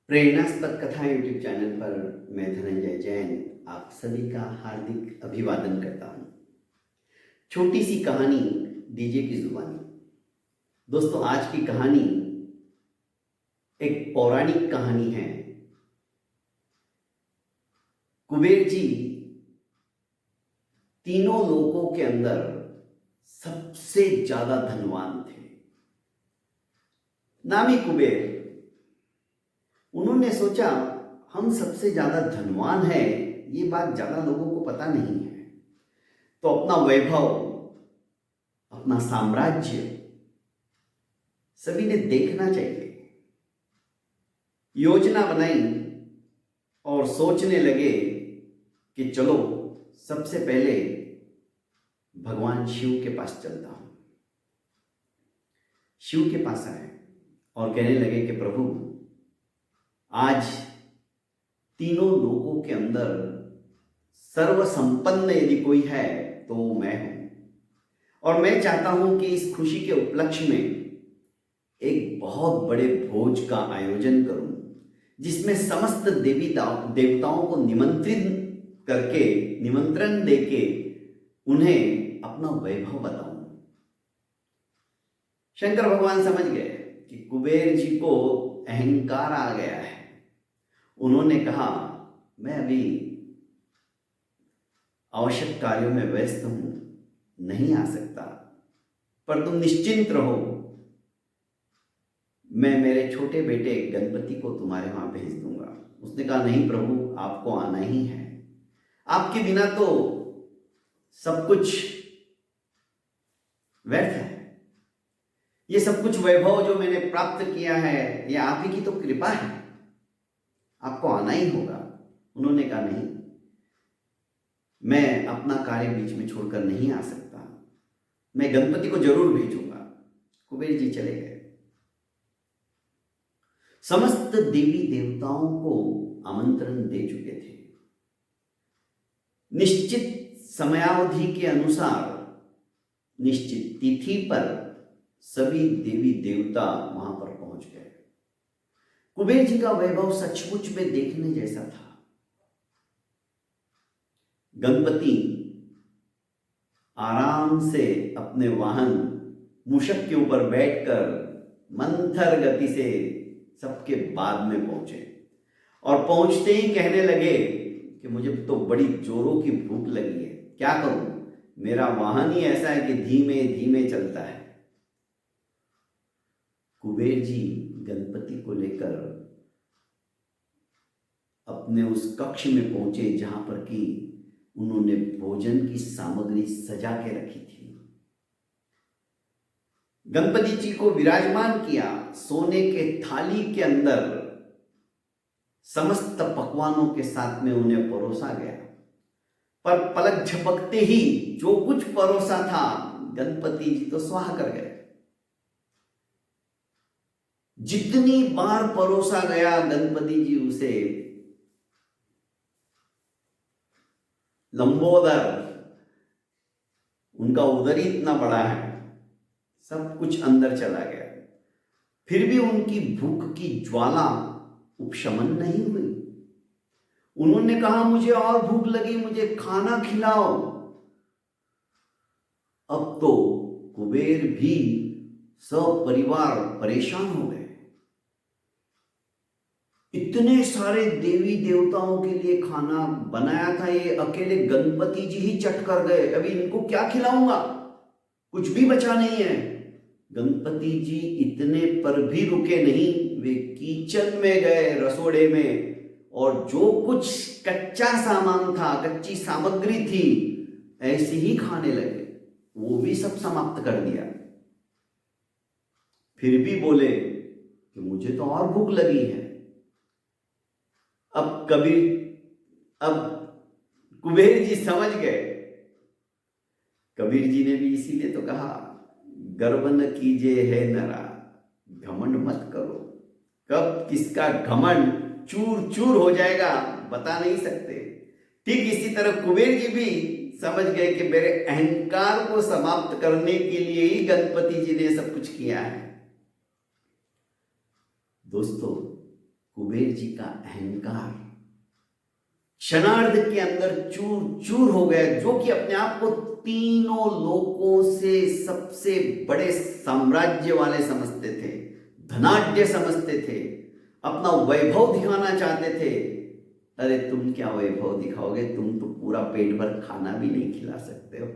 प्रेरणास्पद कथा YouTube channel पर मैं धनंजय जैन आप सभी का हार्दिक अभिवादन करता हूँ। छोटी सी कहानी डीजे की जुबानी। दोस्तों, आज की कहानी एक पौराणिक कहानी है। कुबेर जी तीनों लोकों के अंदर सबसे ज्यादा धनवान थे। नामी कुबेर। उन्होंने सोचा हम सबसे ज्यादा धनवान हैं, ये बात ज्यादा लोगों को पता नहीं है, तो अपना वैभव, अपना साम्राज्य सभी ने देखना चाहिए। योजना बनाई और सोचने लगे कि चलो सबसे पहले भगवान शिव के पास चलता हूं। शिव के पास आए और कहने लगे कि प्रभु, आज तीनों लोगों के अंदर सर्वसंपन्न यदि कोई है तो मैं हूं, और मैं चाहता हूं कि इस खुशी के उपलक्ष्य में एक बहुत बड़े भोज का आयोजन करूं, जिसमें समस्त देवी देवताओं को निमंत्रण देके उन्हें अपना वैभव बताऊं। शंकर भगवान समझ गए कि कुबेर जी को अहंकार आ गया है। उन्होंने कहा, मैं अभी आवश्यक कार्यों में व्यस्त हूं, नहीं आ सकता, पर तुम निश्चिंत रहो, मैं मेरे छोटे बेटे गणपति को तुम्हारे वहां भेज दूंगा। उसने कहा, नहीं प्रभु, आपको आना ही है, आपके बिना तो सब कुछ व्यर्थ है। ये सब कुछ वैभव जो मैंने प्राप्त किया है, ये आप ही की तो कृपा है, आपको आना ही होगा। उन्होंने कहा, नहीं, मैं अपना कार्य बीच में छोड़कर नहीं आ सकता, मैं गणपति को जरूर भेजूंगा। कुबेर जी चले गए। समस्त देवी देवताओं को आमंत्रण दे चुके थे। निश्चित समयावधि के अनुसार, निश्चित तिथि पर सभी देवी देवता वहां पर पहुंच गए। कुबेर जी का वैभव सचमुच में देखने जैसा था। गणपति आराम से अपने वाहन मूषक के ऊपर बैठकर मंथर गति से सबके बाद में पहुंचे, और पहुंचते ही कहने लगे कि मुझे तो बड़ी जोरों की भूख लगी है, क्या करूं, मेरा वाहन ही ऐसा है कि धीमे धीमे चलता है। कुबेर जी गणपति को लेकर अपने उस कक्ष में पहुंचे जहां पर कि उन्होंने भोजन की सामग्री सजा के रखी थी। गणपति जी को विराजमान किया। सोने के थाली के अंदर समस्त पकवानों के साथ में उन्हें परोसा गया, पर पलक झपकते ही जो कुछ परोसा था, गणपति जी तो स्वाहा कर गए। जितनी बार परोसा गया, गणपति जी उसे लंबोदर, उनका उदर ही इतना बड़ा है, सब कुछ अंदर चला गया, फिर भी उनकी भूख की ज्वाला उपशमन नहीं हुई। उन्होंने कहा, मुझे और भूख लगी, मुझे खाना खिलाओ। अब तो कुबेर भी सब परिवार परेशान हो गए। इतने सारे देवी देवताओं के लिए खाना बनाया था, ये अकेले गणपति जी ही चट कर गए, अभी इनको क्या खिलाऊंगा, कुछ भी बचा नहीं है। गणपति जी इतने पर भी रुके नहीं, वे किचन में गए, रसोड़े में, और जो कुछ कच्चा सामान था, कच्ची सामग्री थी, ऐसे ही खाने लगे। वो भी सब समाप्त कर दिया। फिर भी बोले कि मुझे तो और भूख लगी है। अब कुबेर जी समझ गए। कबीर जी ने भी इसीलिए तो कहा, गर्व न कीजिए है नरा, घमंड मत करो। कब किसका घमंड चूर चूर हो जाएगा बता नहीं सकते। ठीक इसी तरह कुबेर जी भी समझ गए कि मेरे अहंकार को समाप्त करने के लिए ही गणपति जी ने सब कुछ किया है। दोस्तों, कुबेर जी का अहंकार क्षणार्ध के अंदर चूर चूर हो गया, जो कि अपने आप को तीनों लोकों से सबसे बड़े साम्राज्य वाले समझते थे, धनाढ्य समझते थे, अपना वैभव दिखाना चाहते थे। अरे तुम क्या वैभव दिखाओगे, तुम तो पूरा पेट भर खाना भी नहीं खिला सकते हो।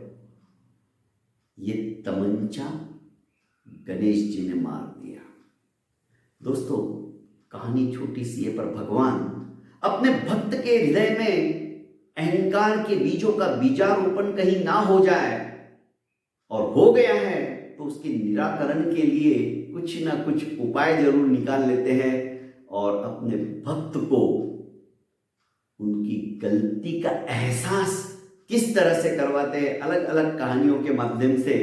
ये तमंचा गणेश जी ने मार दिया। दोस्तों, कहानी छोटी सी है, पर भगवान अपने भक्त के हृदय में अहंकार के बीजों का बीजारोपण कहीं ना हो जाए, और हो गया है तो उसके निराकरण के लिए कुछ ना कुछ उपाय जरूर निकाल लेते हैं और अपने भक्त को उनकी गलती का एहसास किस तरह से करवाते हैं, अलग अलग कहानियों के माध्यम से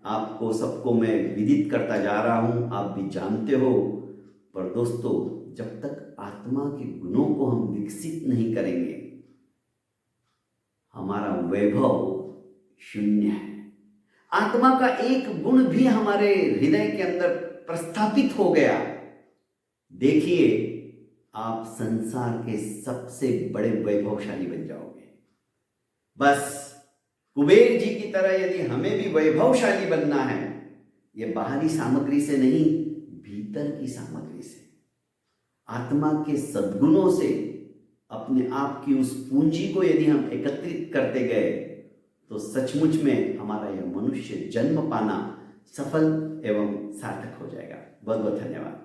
आपको सबको मैं विदित करता जा रहा हूं, आप भी जानते हो। पर दोस्तों, जब तक आत्मा के गुणों को हम विकसित नहीं करेंगे, हमारा वैभव शून्य है। आत्मा का एक गुण भी हमारे हृदय के अंदर प्रस्थापित हो गया, देखिए आप संसार के सबसे बड़े वैभवशाली बन जाओगे। बस कुबेर जी की तरह यदि हमें भी वैभवशाली बनना है, ये बाहरी सामग्री से नहीं, भीतर की सामग्री से, आत्मा के सद्गुणों से अपने आप की उस पूंजी को यदि हम एकत्रित करते गए, तो सचमुच में हमारा यह मनुष्य जन्म पाना सफल एवं सार्थक हो जाएगा। बहुत बहुत धन्यवाद।